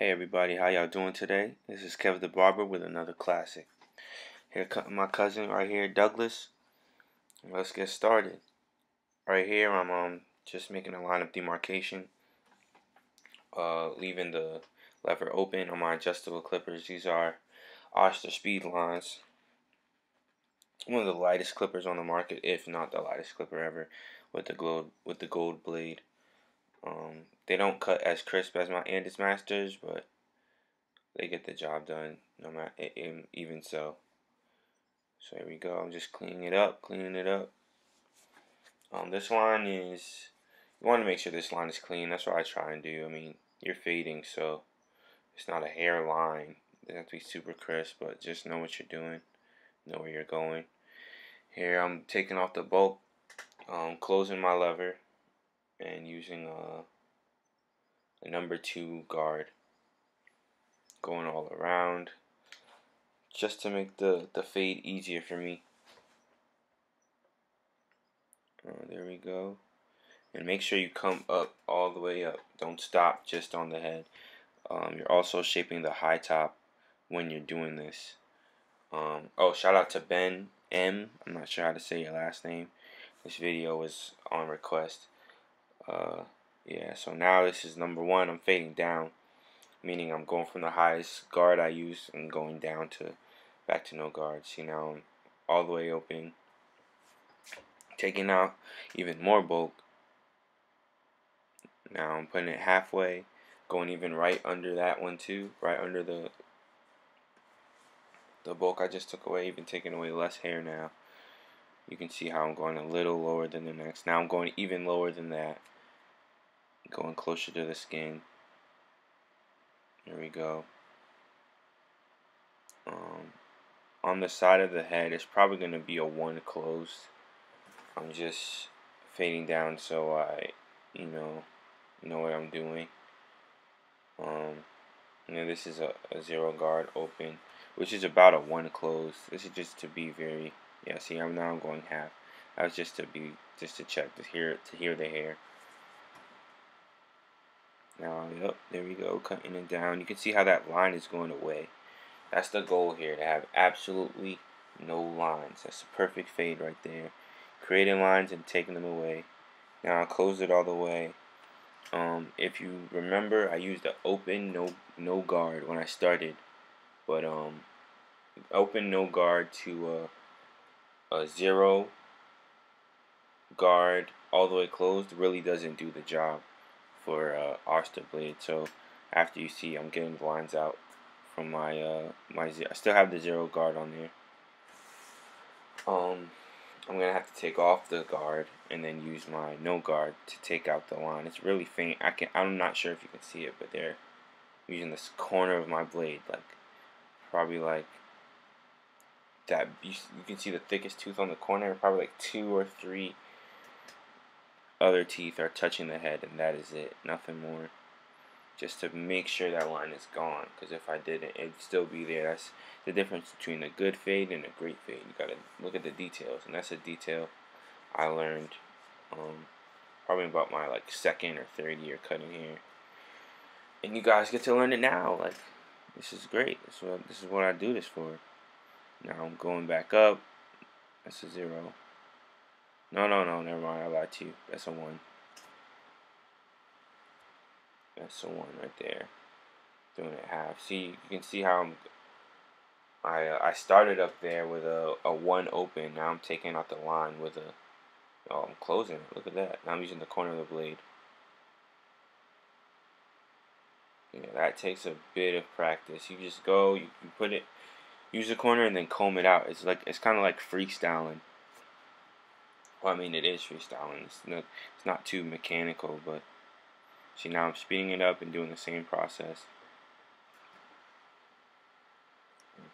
Hey everybody, how y'all doing today? This is Kevin the Barber with another classic. Here my cousin right here, Douglas. Let's get started. Right here, I'm just making a line of demarcation, leaving the lever open on my adjustable clippers. These are Oster Speed lines. One of the lightest clippers on the market, if not the lightest clipper ever, with the gold blade. They don't cut as crisp as my Andis Masters, but they get the job done, no matter even so. So here we go. I'm just cleaning it up. This line is, you want to make sure this line is clean. That's what I try and do. I mean, you're fading, so it's not a hair line. It doesn't have to be super crisp, but just know what you're doing, know where you're going. Here I'm taking off the bulk, closing my lever, and using a number 2 guard, going all around, just to make the fade easier for me. There we go. And make sure you come up all the way up. Don't stop just on the head. You're also shaping the high top when you're doing this. Oh, shout out to Ben M. I'm not sure how to say your last name. This video was on request. Yeah, so now this is number 1. I'm fading down, meaning I'm going from the highest guard I use and going down to back to no guard. See, now I'm all the way open, taking out even more bulk. Now I'm putting it halfway, going even right under that one too, right under the bulk I just took away, even taking away less hair now. You can see how I'm going a little lower than the next. Now I'm going even lower than that, going closer to the skin. There we go. On the side of the head, it's probably going to be a 1 closed. I'm just fading down so I, know what I'm doing. This is a 0 guard open, which is about a 1 closed. This is just to be very, yeah. See, now I'm going half. That was just to check to hear the hair. Now, yep, there we go, cutting it down. You can see how that line is going away. That's the goal here, to have absolutely no lines. That's a perfect fade right there. Creating lines and taking them away. Now I'll close it all the way. If you remember, I used the open no guard when I started, but open no guard to a 0 guard all the way closed really doesn't do the job for Oster blade. So after you see, I'm getting the lines out from my I still have the 0 guard on there. I'm gonna have to take off the guard and then use my no guard to take out the line. It's really faint. I'm not sure if you can see it, but they're using this corner of my blade, like probably like that. You can see the thickest tooth on the corner. Probably like 2 or 3 other teeth are touching the head, and that is it. Nothing more. Just to make sure that line is gone, because if I didn't, it'd still be there. That's the difference between a good fade and a great fade. You gotta look at the details, and that's a detail I learned probably about my like 2nd or 3rd year cutting hair. And you guys get to learn it now. Like, this is great. This is what I do this for. Now I'm going back up. That's a 0. No, never mind. I lied to you. That's a 1. That's the 1 right there. Doing it half. See, you can see how I started up there with a 1 open. Now I'm taking out the line with a, oh, I'm closing it. Look at that. Now I'm using the corner of the blade. Yeah, that takes a bit of practice. You just go, you put it, use the corner and then comb it out. It's kind of like freestyling. Well, I mean, it is freestyling. It's not too mechanical, but see, now I'm speeding it up and doing the same process.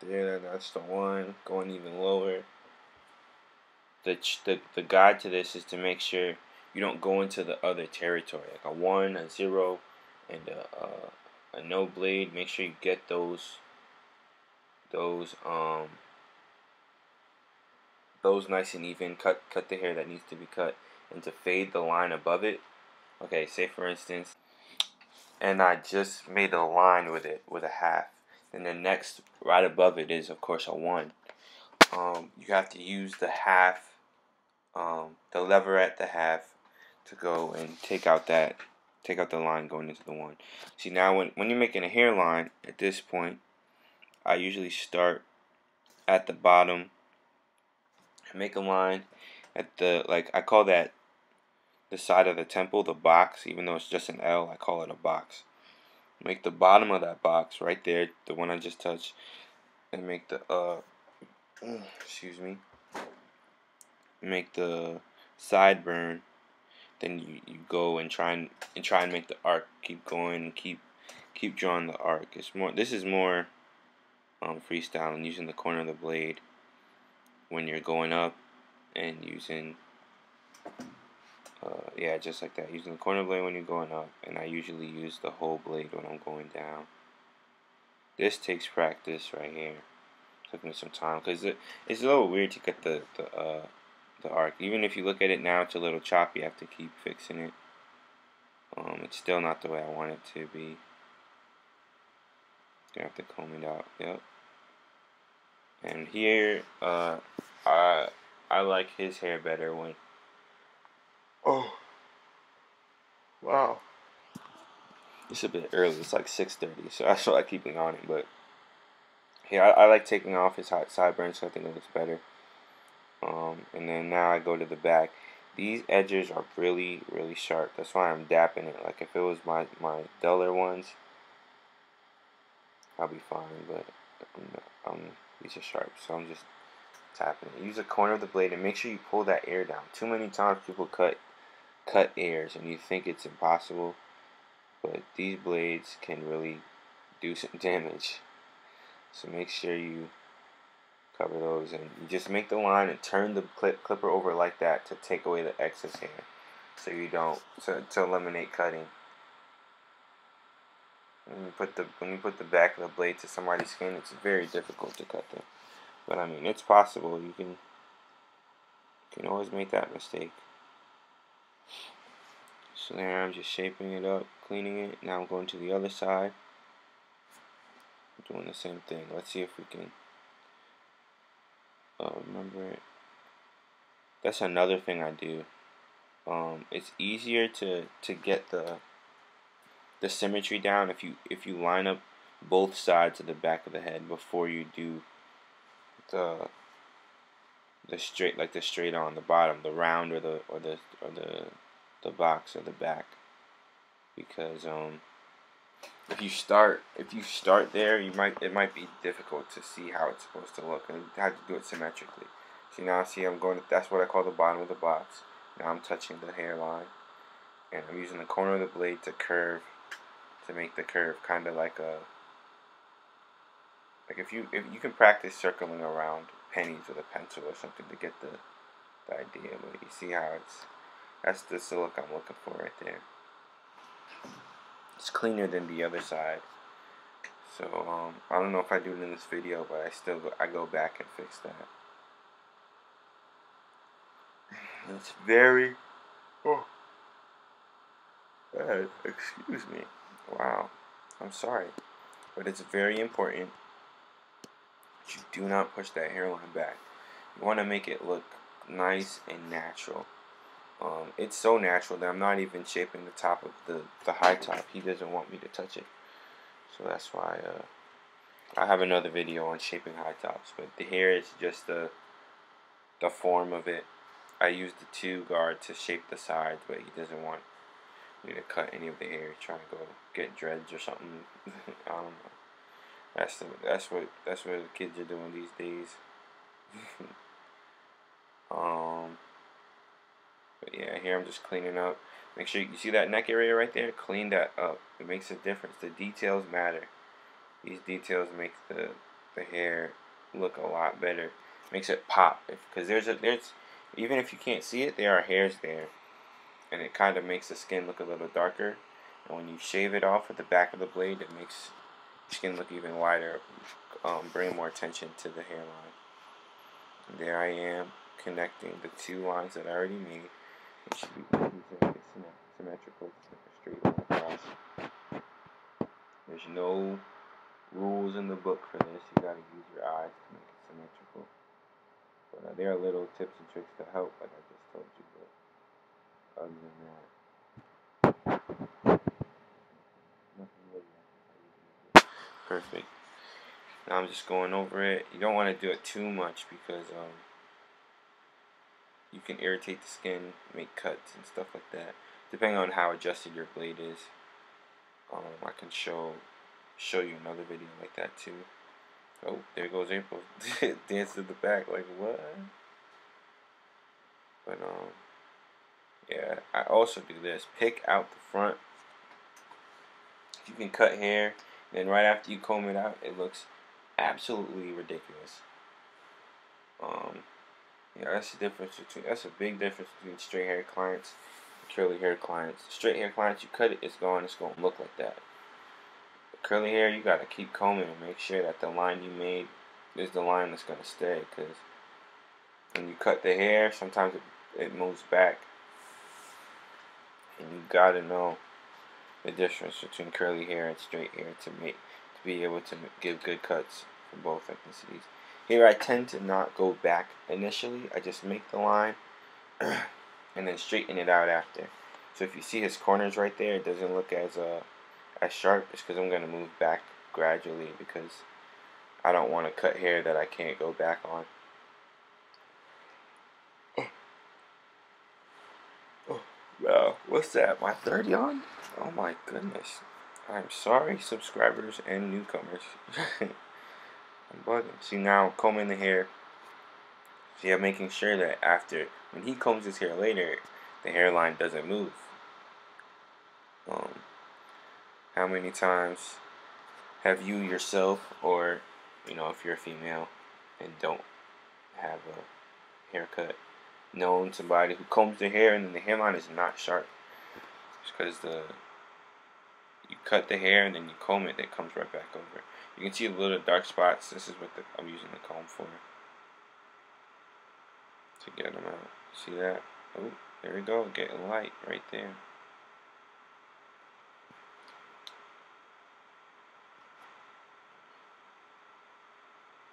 There, that's the 1. Going even lower. The guide to this is to make sure you don't go into the other territory, like a 1, a 0, and a no blade. Make sure you get those nice and even. Cut the hair that needs to be cut, and to fade the line above it. Okay, say for instance, and I just made a line with it with a half. And the next right above it is of course a 1. You have to use the half, the lever at the half, to go and take out the line going into the 1. See, now when you're making a hairline at this point, I usually start at the bottom and make a line at the, like, I call that the side of the temple, the box. Even though it's just an L, I call it a box. Make the bottom of that box right there, the one I just touched, and make the excuse me, make the sideburn. Then you go and try and make the arc. Keep going and keep drawing the arc. It's more. This is more freestyle and using the corner of the blade when you're going up, and using yeah, just like that. Using the corner blade when you're going up, and I usually use the whole blade when I'm going down. This takes practice right here. Took me some time because it's a little weird to get the arc. Even if you look at it now, it's a little choppy. You have to keep fixing it. It's still not the way I want it to be. Gonna have to comb it out. Yep. And here, I like his hair better when. Oh. Wow. It's a bit early. It's like 6:30, so that's why I keep on it. But yeah, I like taking off his hot sideburns, so I think it looks better. And then now I go to the back. These edges are really, really sharp. That's why I'm dapping it. Like if it was my duller ones, I'll be fine. But these are sharp, so I'm just tapping it. Use the corner of the blade and make sure you pull that air down. Too many times people cut airs and you think it's impossible, but these blades can really do some damage. So make sure you cover those, and you just make the line and turn the clipper over like that to take away the excess hair, so you don't to eliminate cutting. When you put the back of the blade to somebody's skin, it's very difficult to cut them. But I mean, it's possible. You can always make that mistake. So there, I'm just shaping it up, cleaning it. Now I'm going to the other side, doing the same thing. Let's see if we can remember it. That's another thing I do. It's easier to get the symmetry down if you line up both sides of the back of the head before you do the straight, like the straight on the bottom, the round or the box or the back. Because if you start there, it might be difficult to see how it's supposed to look, and you have to do it symmetrically. So now see, I'm going. That's what I call the bottom of the box. Now I'm touching the hairline, and I'm using the corner of the blade to curve, to make the curve kind of like a. Like if you can practice circling around pennies with a pencil or something to get the idea, but you see how that's the look I'm looking for right there. It's cleaner than the other side. So I don't know if I do it in this video, but I go back and fix that. It's very excuse me. Wow. I'm sorry. But it's very important that you do not push that hairline back. You want to make it look nice and natural. It's so natural that I'm not even shaping the top of the high top. He doesn't want me to touch it. So that's why I have another video on shaping high tops. But the hair is just the form of it. I use the 2 guard to shape the sides, but he doesn't want me to cut any of the hair. Trying to go get dreads or something. I don't know. That's what the kids are doing these days. But yeah, here I'm just cleaning up. Make sure you see that neck area right there. Clean that up. It makes a difference. The details matter. These details make the hair look a lot better. Makes it pop. Because there's even if you can't see it, there are hairs there, and it kind of makes the skin look a little darker. And when you shave it off with the back of the blade, it makes your skin look even lighter. Bring more attention to the hairline. And there I am, connecting the 2 lines that I already made. It should be symmetrical, straight line across. There's no rules in the book for this. You gotta use your eyes to make it symmetrical. But there are little tips and tricks to help, like I just told you. But other than that, nothing really I can tell you to make it perfect. Now I'm just going over it. You don't want to do it too much because you can irritate the skin, make cuts and stuff like that. Depending on how adjusted your blade is. I can show you another video like that too. Oh, there goes April. Dance to the back, like what? But yeah, I also do this. Pick out the front. You can cut hair, and right after you comb it out, it looks absolutely ridiculous. Yeah, that's the difference between. That's a big difference between straight hair clients and curly hair clients. Straight hair clients, you cut it, it's gone. It's gonna look like that. But curly hair, you gotta keep combing and make sure that the line you made is the line that's gonna stay. Because when you cut the hair, sometimes it moves back, and you gotta know the difference between curly hair and straight hair to be able to give good cuts for both ethnicities. Here I tend to not go back initially. I just make the line and then straighten it out after. So if you see his corners right there, it doesn't look as sharp. It's because I'm going to move back gradually because I don't want to cut hair that I can't go back on. What's that? My 30 on? Oh my goodness. I'm sorry, subscribers and newcomers. I'm bugging. See, now I'm combing the hair. See, I'm making sure that after, when he combs his hair later, the hairline doesn't move. How many times have you yourself, or, you know, if you're a female and don't have a haircut, known somebody who combs their hair and then the hairline is not sharp? It's because you cut the hair and then you comb it, it comes right back over. You can see the little dark spots. This is what I'm using the comb for to get them out. See that? Oh, there we go. Getting light right there.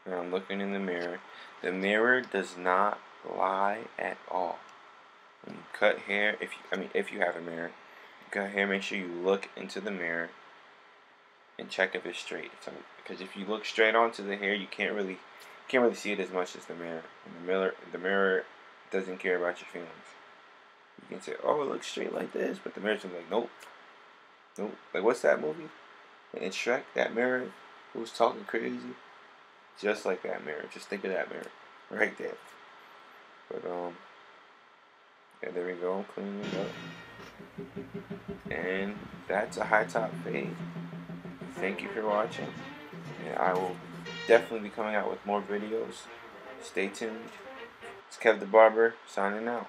Now I'm looking in the mirror. The mirror does not lie at all. When you cut hair, if you have a mirror, you cut hair, make sure you look into the mirror and check if it's straight. So, because if you look straight onto the hair, you can't really see it as much as the mirror. And the mirror doesn't care about your feelings. You can say, "Oh, it looks straight like this," but the mirror's gonna be like, "Nope, nope." Like, what's that movie? In Shrek, that mirror who's talking crazy, just like that mirror. Just think of that mirror right there. But yeah, there we go. Cleaning it up, and that's a high top fade. Thank you for watching, and I will definitely be coming out with more videos. Stay tuned. It's Kev the Barber signing out.